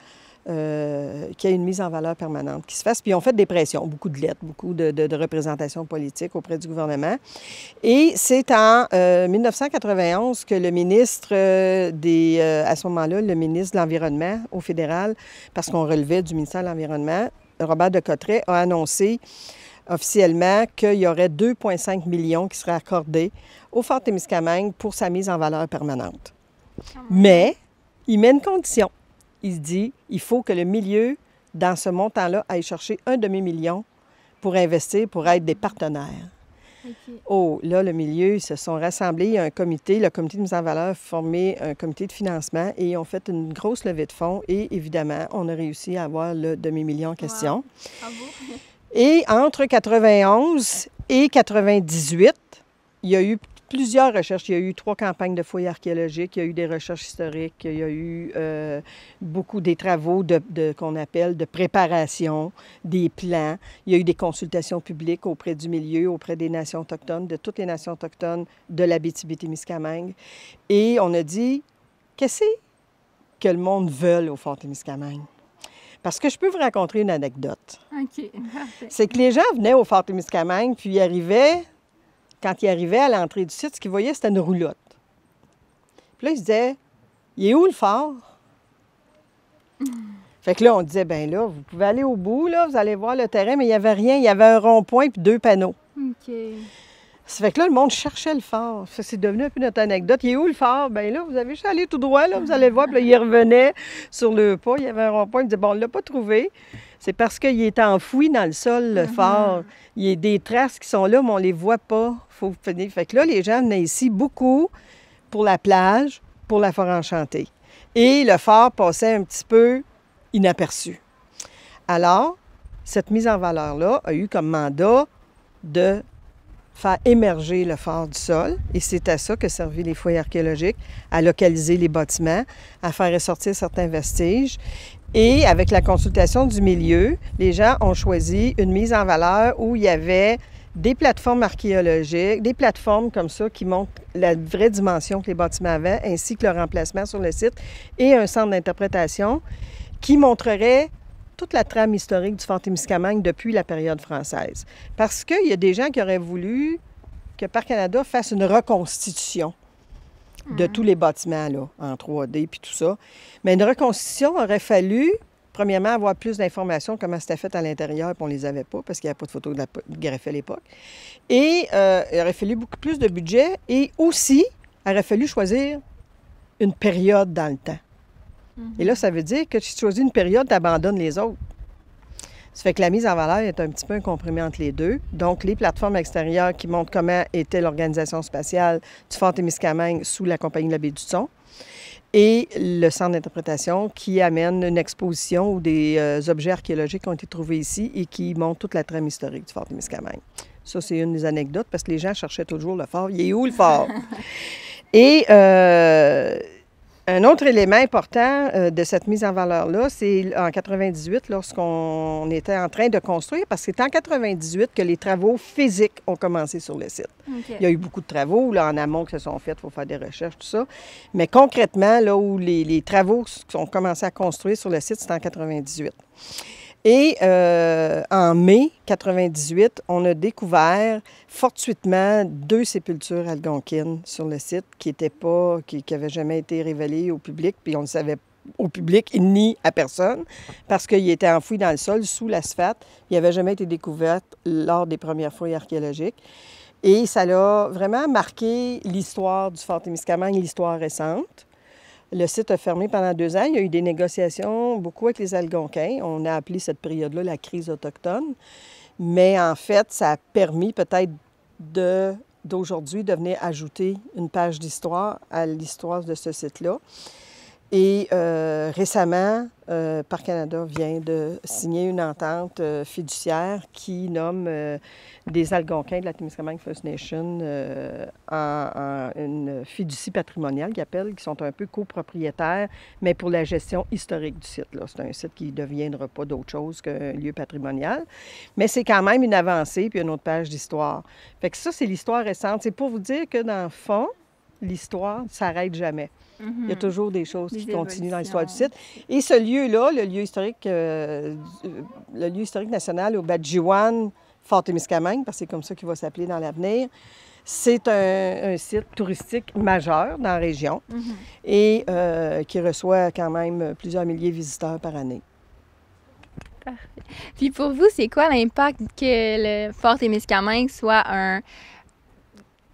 qu'il y ait une mise en valeur permanente qui se fasse. Puis ils ont fait des pressions, beaucoup de lettres, beaucoup de représentations politiques auprès du gouvernement. Et c'est en 1991 que le ministre à ce moment-là, le ministre de l'Environnement au fédéral, parce qu'on relevait du ministère de l'Environnement, Robert Decottret, a annoncé officiellement qu'il y aurait 2,5 millions qui seraient accordés au Fort Témiscamingue pour sa mise en valeur permanente. Mais il met une condition. Il se dit, il faut que le milieu, dans ce montant-là, aille chercher 1 demi-million pour investir, pour être des partenaires. Okay. Oh, là, le milieu, ils se sont rassemblés, il y a un comité, le comité de mise en valeur a formé un comité de financement et ils ont fait une grosse levée de fonds et évidemment, on a réussi à avoir le demi-million en question. Wow. Bravo. Et entre 91 et 98, il y a eu plusieurs recherches. Il y a eu 3 campagnes de fouilles archéologiques, il y a eu des recherches historiques, il y a eu beaucoup des travaux qu'on appelle de préparation, des plans. Il y a eu des consultations publiques auprès du milieu, auprès des nations autochtones, de toutes les nations autochtones de l'Abitibi-Témiscamingue. Et on a dit, qu'est-ce que le monde veut au Fort Témiscamingue? Parce que je peux vous raconter une anecdote. OK, parfait. C'est que les gens venaient au Fort Témiscamingue, puis ils arrivaient... Quand il arrivait à l'entrée du site, ce qu'il voyait, c'était une roulotte. Puis là, il se disait, il est où le fort? Fait que là, on disait, bien là, vous pouvez aller au bout, là, vous allez voir le terrain, mais il n'y avait rien. Il y avait un rond-point puis 2 panneaux. OK. Ça fait que là, le monde cherchait le fort. Ça, c'est devenu un peu notre anecdote. Il est où le fort? Bien là, vous avez juste allé tout droit, là, vous allez le voir. Puis là, il revenait sur le pas. Il y avait un rond-point. Il disait, bon, on ne l'a pas trouvé. C'est parce qu'il est enfoui dans le sol, le fort. Il y a des traces qui sont là, mais on ne les voit pas. Faut finir. Fait que là, les gens venaient ici beaucoup pour la plage, pour la forêt enchantée. Et le fort passait un petit peu inaperçu. Alors, cette mise en valeur-là a eu comme mandat de faire émerger le fort du sol. Et c'est à ça que servaient les fouilles archéologiques, à localiser les bâtiments, à faire ressortir certains vestiges. Et avec la consultation du milieu, les gens ont choisi une mise en valeur où il y avait des plateformes archéologiques, des plateformes comme ça qui montrent la vraie dimension que les bâtiments avaient, ainsi que leur emplacement sur le site, et un centre d'interprétation qui montrerait toute la trame historique du Fort-Témiscamingue depuis la période française. Parce qu'il y a des gens qui auraient voulu que Parc Canada fasse une reconstitution de tous les bâtiments là, en 3D puis tout ça. Mais une reconstitution aurait fallu, premièrement, avoir plus d'informations comment c'était fait à l'intérieur, puis on ne les avait pas parce qu'il n'y avait pas de photos greffées à l'époque. Et il aurait fallu beaucoup plus de budget et aussi, il aurait fallu choisir une période dans le temps. Et là, ça veut dire que si tu choisis une période, tu abandonnes les autres. Ça fait que la mise en valeur est un petit peu un compromis entre les deux. Donc, les plateformes extérieures qui montrent comment était l'organisation spatiale du Fort-Témiscamingue sous la Compagnie de la Baie du Son et le centre d'interprétation qui amène une exposition ou des objets archéologiques qui ont été trouvés ici et qui montrent toute la trame historique du Fort-Témiscamingue. Ça, c'est une des anecdotes parce que les gens cherchaient toujours le fort. Il est où le fort? Et un autre élément important de cette mise en valeur-là, c'est en 98, lorsqu'on était en train de construire, parce que c'est en 98 que les travaux physiques ont commencé sur le site. OK. Il y a eu beaucoup de travaux là, en amont qui se sont faits, il faut faire des recherches, tout ça. Mais concrètement, là où les travaux ont commencé à construire sur le site, c'est en 98. Et en mai 98, on a découvert fortuitement 2 sépultures algonquines sur le site qui n'avaient jamais été révélées au public, puis on ne savait au public ni à personne, parce qu'ils étaient enfouis dans le sol, sous l'asphalte. Ils n'avaient jamais été découverts lors des premières fouilles archéologiques. Et ça a vraiment marqué l'histoire du Fort-Témiscamingue, l'histoire récente. Le site a fermé pendant 2 ans. Il y a eu des négociations beaucoup avec les Algonquins. On a appelé cette période-là la crise autochtone. Mais en fait, ça a permis peut-être d'aujourd'hui de venir ajouter une page d'histoire à l'histoire de ce site-là. Et récemment, Parc Canada vient de signer une entente fiduciaire qui nomme des Algonquins de la Témiscamingue First Nation en une fiducie patrimoniale qu'ils appellent, qui sont un peu copropriétaires, mais pour la gestion historique du site. Là. C'est un site qui ne deviendra pas d'autre chose qu'un lieu patrimonial. Mais c'est quand même une avancée, puis une autre page d'histoire. Fait que ça, c'est l'histoire récente. C'est pour vous dire que, dans le fond, l'histoire ne s'arrête jamais. Il y a toujours des choses qui continuent dans l'histoire du site. Et ce lieu-là, le lieu historique national au Badjiwan, Fort-Témiscamingue, parce que c'est comme ça qu'il va s'appeler dans l'avenir, c'est un site touristique majeur dans la région et qui reçoit quand même plusieurs milliers de visiteurs par année. Parfait. Puis pour vous, c'est quoi l'impact que le Fort-Témiscamingue soit un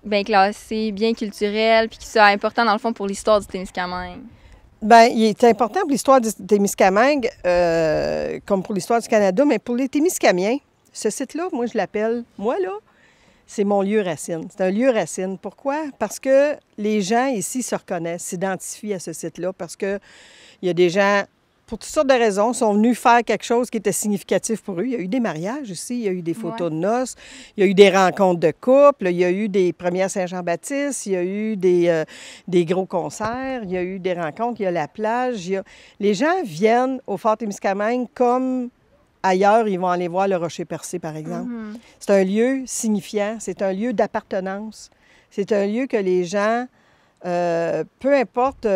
bien classé, bien culturel, puis qui soit important, dans le fond, pour l'histoire du Témiscamingue? Bien, il est important pour l'histoire du Témiscamingue, comme pour l'histoire du Canada, mais pour les Témiscamiens, ce site-là, moi, je l'appelle, c'est mon lieu racine. C'est un lieu racine. Pourquoi? Parce que les gens ici se reconnaissent, s'identifient à ce site-là, parce qu'il y a des gens, pour toutes sortes de raisons, sont venus faire quelque chose qui était significatif pour eux. Il y a eu des mariages ici, il y a eu des photos de noces, il y a eu des rencontres de couple, il y a eu des premières Saint-Jean-Baptiste, il y a eu des gros concerts, il y a eu des rencontres, il y a la plage. Les gens viennent au Fort-Témiscamingue comme ailleurs, ils vont aller voir le Rocher Percé, par exemple. C'est un lieu signifiant, c'est un lieu d'appartenance. C'est un lieu que les gens, peu importe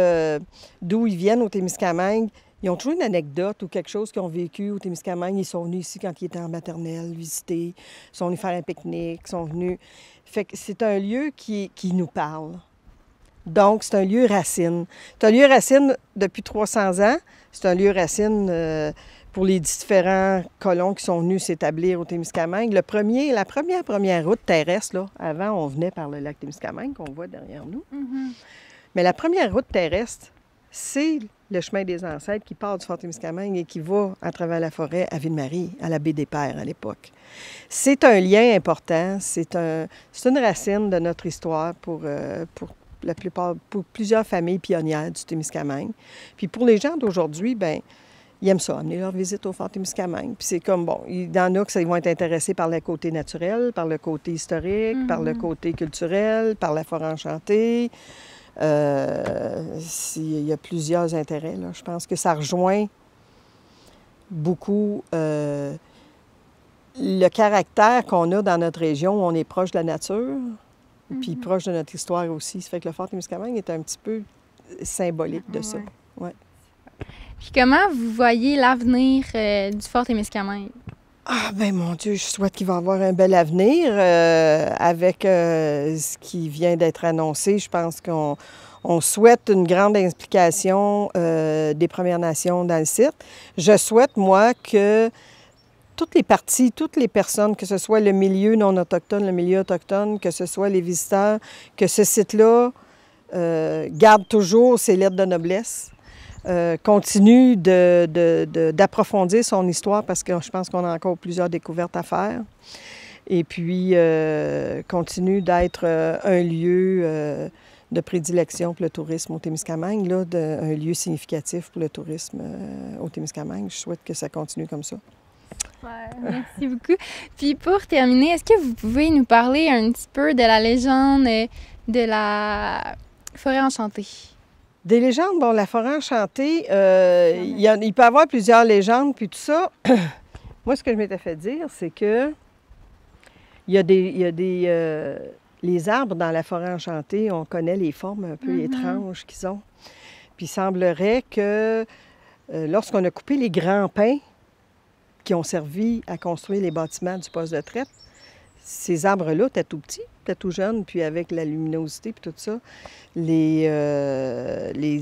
d'où ils viennent au Témiscamingue, ils ont toujours une anecdote ou quelque chose qu'ils ont vécu au Témiscamingue. Ils sont venus ici quand ils étaient en maternelle, visiter. Ils sont venus faire un pique-nique, ils sont venus... Fait que c'est un lieu qui nous parle. Donc, c'est un lieu racine. C'est un lieu racine depuis 300 ans. C'est un lieu racine pour les différents colons qui sont venus s'établir au Témiscamingue. La première route terrestre, là, avant, on venait par le lac Témiscamingue, qu'on voit derrière nous. Mais la première route terrestre, c'est le chemin des ancêtres qui part du Fort-Témiscamingue et qui va à travers la forêt à Ville-Marie, à la baie des Pères à l'époque. C'est un lien important, c'est une racine de notre histoire pour plusieurs familles pionnières du Témiscamingue. Puis pour les gens d'aujourd'hui, bien, ils aiment ça, amener leur visite au Fort-Témiscamingue. Puis c'est comme, bon, il y en a qui vont être intéressés par le côté naturel, par le côté historique, par le côté culturel, par la forêt enchantée. Il y a plusieurs intérêts, là. Je pense que ça rejoint beaucoup le caractère qu'on a dans notre région, où on est proche de la nature, puis proche de notre histoire aussi. Ça fait que le Fort-Témiscamingue est un petit peu symbolique de ça. Ouais. Puis comment vous voyez l'avenir du Fort-Témiscamingue? Ah ben mon Dieu, je souhaite qu'il va avoir un bel avenir avec ce qui vient d'être annoncé. Je pense qu'on souhaite une grande implication des Premières Nations dans le site. Je souhaite, moi, que toutes les parties, toutes les personnes, que ce soit le milieu non autochtone, le milieu autochtone, que ce soit les visiteurs, que ce site-là garde toujours ses lettres de noblesse. Continue d'approfondir son histoire parce que je pense qu'on a encore plusieurs découvertes à faire. Et puis, continue d'être un lieu de prédilection pour le tourisme au Témiscamingue, là, un lieu significatif pour le tourisme au Témiscamingue. Je souhaite que ça continue comme ça. Ouais, merci beaucoup. Puis pour terminer, est-ce que vous pouvez nous parler un petit peu de la légende de la forêt enchantée? Des légendes, bon, la forêt enchantée, il peut y avoir plusieurs légendes, puis tout ça. Moi, ce que je m'étais fait dire, c'est que les arbres dans la forêt enchantée, on connaît les formes un peu étranges qu'ils ont. Puis il semblerait que lorsqu'on a coupé les grands pins qui ont servi à construire les bâtiments du poste de traite, ces arbres-là étaient tout petits, étaient tout jeunes, puis avec la luminosité puis tout ça, les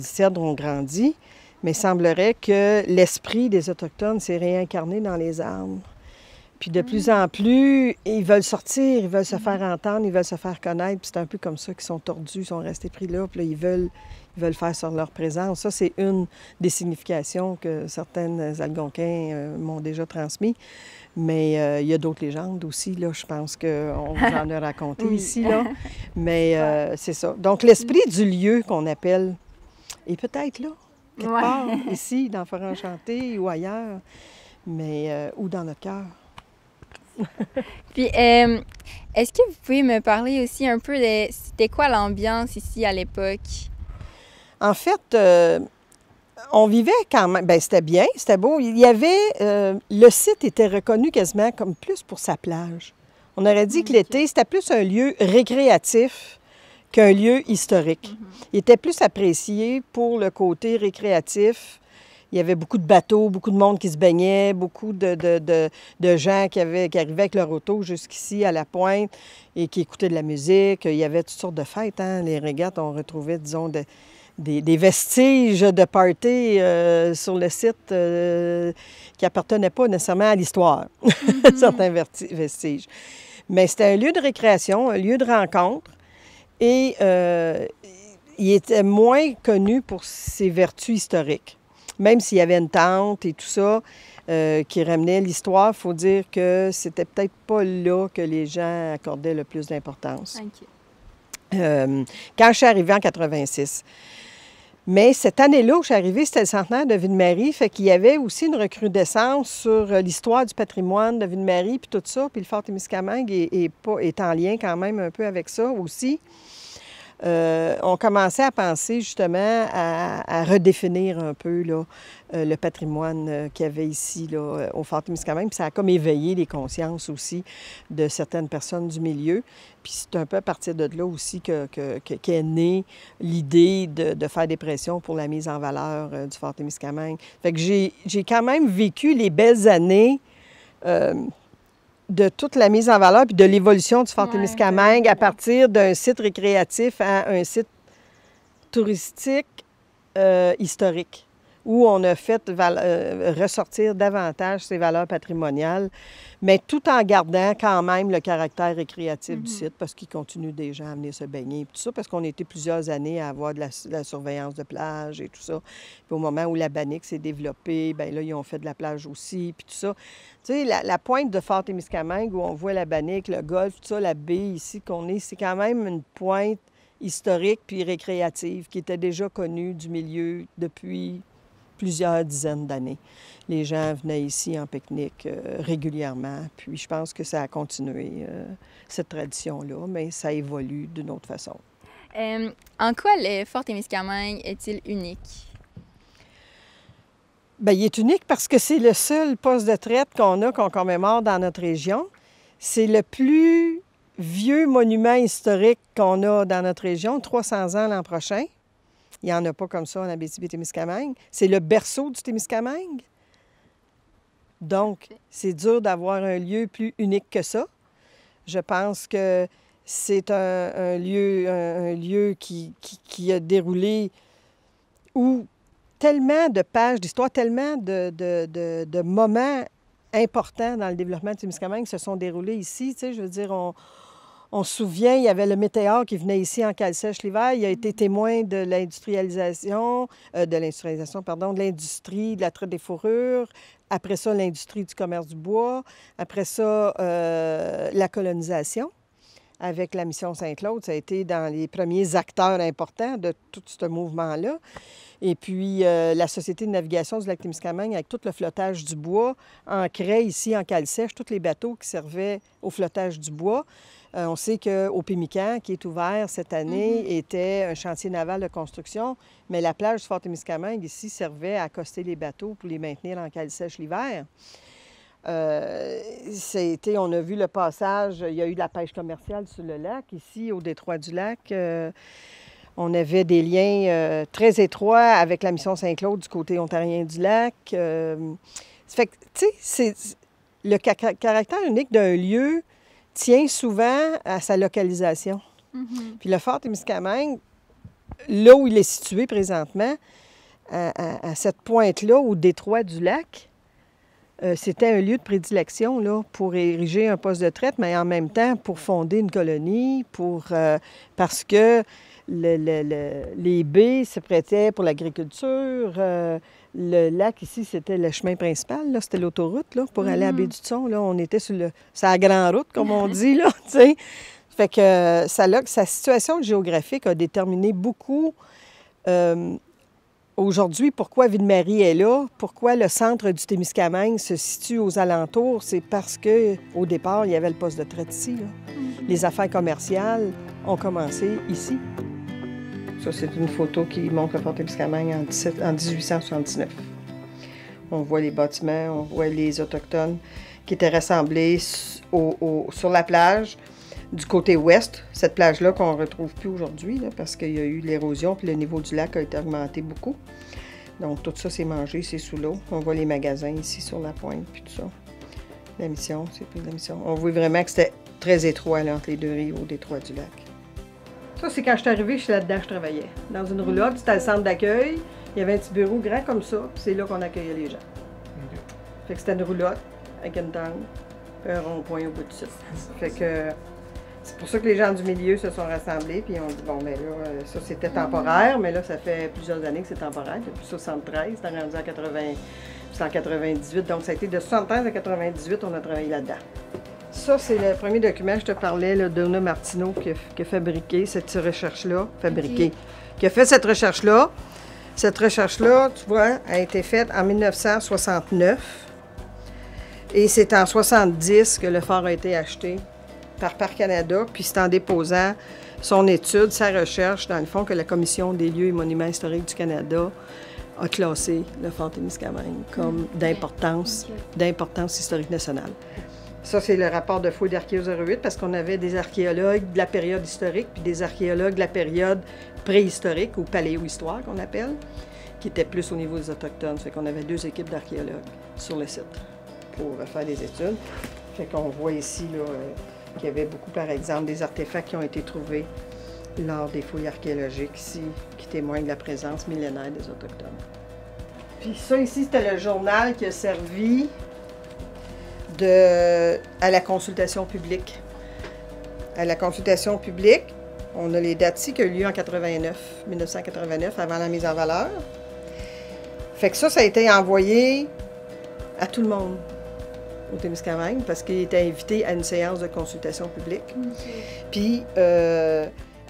cèdres ont grandi, mais il semblerait que l'esprit des Autochtones s'est réincarné dans les arbres. Puis de plus en plus, ils veulent sortir, ils veulent se faire entendre, ils veulent se faire connaître, puis c'est un peu comme ça qu'ils sont tordus, ils sont restés pris là, puis là, ils veulent faire sur leur présence. Ça, c'est une des significations que certains Algonquins m'ont déjà transmis. Mais il y a d'autres légendes aussi, là. Je pense qu'on vous en a raconté ici, là. Mais c'est ça. Donc, l'esprit du lieu qu'on appelle est peut-être là, quelque part, ici, dans Forêt Enchantée ou ailleurs, mais ou dans notre cœur. Puis, est-ce que vous pouvez me parler aussi un peu de c'était quoi l'ambiance ici à l'époque? En fait, on vivait quand même, bien, c'était bien, c'était beau. Il y avait, le site était reconnu quasiment comme plus pour sa plage. On aurait dit que l'été, c'était plus un lieu récréatif qu'un lieu historique. Il était plus apprécié pour le côté récréatif. Il y avait beaucoup de bateaux, beaucoup de monde qui se baignait, beaucoup de gens qui arrivaient avec leur auto jusqu'ici à la pointe et qui écoutaient de la musique. Il y avait toutes sortes de fêtes, hein? Les régates, on retrouvait, disons, des vestiges de party sur le site qui n'appartenaient pas nécessairement à l'histoire, certains vestiges. Mais c'était un lieu de récréation, un lieu de rencontre, et il était moins connu pour ses vertus historiques. Même s'il y avait une tente et tout ça qui ramenait l'histoire, il faut dire que c'était peut-être pas là que les gens accordaient le plus d'importance. Quand je suis arrivée en 86. Mais cette année-là où je suis arrivée, c'était le centenaire de Ville-Marie, fait qu'il y avait aussi une recrudescence sur l'histoire du patrimoine de Ville-Marie, puis tout ça, puis le Fort-Témiscamingue est en lien quand même un peu avec ça aussi. On commençait à penser justement à redéfinir un peu là, le patrimoine qu'il y avait ici là, au Fort-Témiscamingue. Puis ça a comme éveillé les consciences aussi de certaines personnes du milieu. Puis c'est un peu à partir de là aussi qu'est née l'idée de faire des pressions pour la mise en valeur du Fort-Témiscamingue. Fait que j'ai quand même vécu les belles années de toute la mise en valeur puis de l'évolution du Fort-Témiscamingue à partir d'un site récréatif à un site touristique historique, où on a fait ressortir davantage ses valeurs patrimoniales, mais tout en gardant quand même le caractère récréatif du site, parce qu'il continue des gens à venir se baigner, puis tout ça, parce qu'on a été plusieurs années à avoir de la surveillance de plage et tout ça. Puis au moment où la Bannique s'est développée, bien là, ils ont fait de la plage aussi, puis tout ça. Tu sais, la pointe de Fort-Témiscamingue, où on voit la Bannique, le golfe, tout ça, la baie ici qu'on est, c'est quand même une pointe historique puis récréative qui était déjà connue du milieu depuis plusieurs dizaines d'années. Les gens venaient ici en pique-nique régulièrement, puis je pense que ça a continué, cette tradition-là, mais ça évolue d'une autre façon. En quoi le Fort-Témiscamingue est-il unique? Bien, il est unique parce que c'est le seul poste de traite qu'on commémore dans notre région. C'est le plus vieux monument historique qu'on a dans notre région, 300 ans l'an prochain. Il n'y en a pas comme ça en Abitibi-Témiscamingue. C'est le berceau du Témiscamingue. Donc, c'est dur d'avoir un lieu plus unique que ça. Je pense que c'est un lieu qui a déroulé où tellement de pages d'histoire, tellement de moments importants dans le développement de Témiscamingue se sont déroulés ici. Tu sais, je veux dire, on se souvient, il y avait le météore qui venait ici en cale sèche l'hiver. Il a été témoin de l'industrialisation, de l'industrie, de la traite des fourrures. Après ça, l'industrie du commerce du bois. Après ça, la colonisation avec la mission Saint-Claude. Ça a été dans les premiers acteurs importants de tout ce mouvement-là. Et puis, la Société de navigation du lac Témiscamingue, avec tout le flottage du bois, ancrait ici en cale sèche tous les bateaux qui servaient au flottage du bois. On sait qu'au Pémican, qui est ouvert cette année, était un chantier naval de construction, mais la plage du Fort-Témiscamingue, ici, servait à accoster les bateaux pour les maintenir en cale sèche l'hiver. On a vu le passage, il y a eu de la pêche commerciale sur le lac, ici, au détroit du lac. On avait des liens très étroits avec la mission Saint-Claude du côté ontarien du lac. Ça fait que, tu sais, le caractère unique d'un lieu tient souvent à sa localisation. Puis le Fort-Témiscamingue, là où il est situé présentement, à cette pointe-là, au détroit du lac, c'était un lieu de prédilection là, pour ériger un poste de traite, mais en même temps pour fonder une colonie, parce que les baies se prêtaient pour l'agriculture. Le lac ici, c'était le chemin principal, là, c'était l'autoroute là, pour aller à Baie-du-Thon. Là, on était sur la grande route, comme on dit, là, tu sais. Fait que sa situation géographique a déterminé beaucoup aujourd'hui pourquoi Ville-Marie est là, pourquoi le centre du Témiscamingue se situe aux alentours. C'est parce qu'au départ, il y avait le poste de traite ici. Là. Les affaires commerciales ont commencé ici. Ça, c'est une photo qui montre le Fort-Témiscamingue en 1879. On voit les bâtiments, on voit les Autochtones qui étaient rassemblés sur la plage du côté ouest. Cette plage-là qu'on ne retrouve plus aujourd'hui parce qu'il y a eu l'érosion puis le niveau du lac a été augmenté beaucoup. Donc, tout ça, c'est mangé, c'est sous l'eau. On voit les magasins ici sur la pointe puis tout ça. La mission, c'est plus la mission. On voit vraiment que c'était très étroit là, entre les deux rives au détroit du lac. Ça, c'est quand je suis arrivée, je suis là-dedans, je travaillais. Dans une roulotte, c'était le centre d'accueil. Il y avait un petit bureau grand comme ça, puis c'est là qu'on accueillait les gens. Fait que c'était une roulotte avec une tente, un rond-point au bout du site. Fait que c'est pour ça que les gens du milieu se sont rassemblés, puis on dit, bon, ben là, ça c'était temporaire, mais là, ça fait plusieurs années que c'est temporaire. Depuis 73, c'est rendu en 98, donc ça a été de 73 à 98, on a travaillé là-dedans. Ça, c'est le premier document, je te parlais, là, Donna Martineau qui a fabriqué cette recherche-là, qui a fait cette recherche-là. Cette recherche-là, tu vois, a été faite en 1969 et c'est en 1970 que le fort a été acheté par Parc Canada, puis c'est en déposant son étude, sa recherche, dans le fond, que la Commission des lieux et monuments historiques du Canada a classé le Fort-Témiscamingue comme d'importance historique nationale. Ça, c'est le rapport de fouilles d'Archéo 08 parce qu'on avait des archéologues de la période historique puis des archéologues de la période préhistorique ou paléohistoire qu'on appelle, qui étaient plus au niveau des Autochtones. Fait qu'on avait 2 équipes d'archéologues sur le site pour faire des études. Fait qu'on voit ici là, qu'il y avait beaucoup, par exemple, des artefacts qui ont été trouvés lors des fouilles archéologiques ici, qui témoignent de la présence millénaire des Autochtones. Puis ça ici, c'était le journal qui a servi à la consultation publique. À la consultation publique, on a les dates ici qui ont eu lieu en 1989, avant la mise en valeur. Fait que ça a été envoyé à tout le monde au Témiscamingue parce qu'il était invité à une séance de consultation publique. Puis,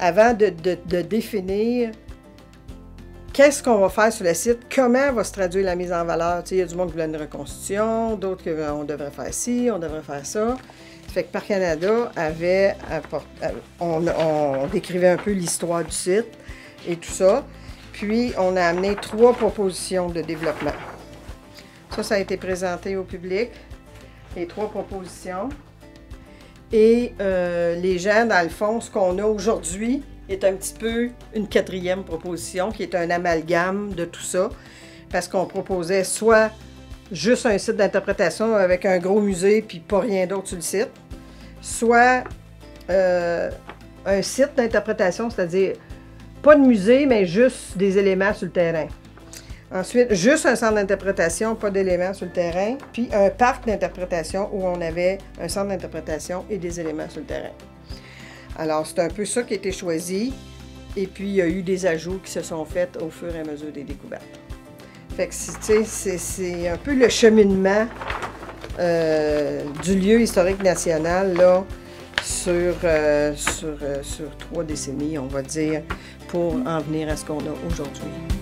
avant de définir qu'est-ce qu'on va faire sur le site, comment va se traduire la mise en valeur. Tu sais, il y a du monde qui voulait une reconstitution, d'autres qu'on devrait faire ci, on devrait faire ça. Fait que Parc Canada avait on décrivait un peu l'histoire du site et tout ça. Puis, on a amené 3 propositions de développement. Ça a été présenté au public, les 3 propositions. Et les gens, dans le fond, ce qu'on a aujourd'hui est un petit peu une 4e proposition, qui est un amalgame de tout ça, parce qu'on proposait soit juste un site d'interprétation avec un gros musée puis pas rien d'autre sur le site, soit un site d'interprétation, c'est-à-dire pas de musée, mais juste des éléments sur le terrain. Ensuite, juste un centre d'interprétation, pas d'éléments sur le terrain, puis un parc d'interprétation où on avait un centre d'interprétation et des éléments sur le terrain. Alors, c'est un peu ça qui a été choisi, et puis il y a eu des ajouts qui se sont faits au fur et à mesure des découvertes. Fait que, tu sais, c'est un peu le cheminement du lieu historique national, là, sur 3 décennies, on va dire, pour en venir à ce qu'on a aujourd'hui.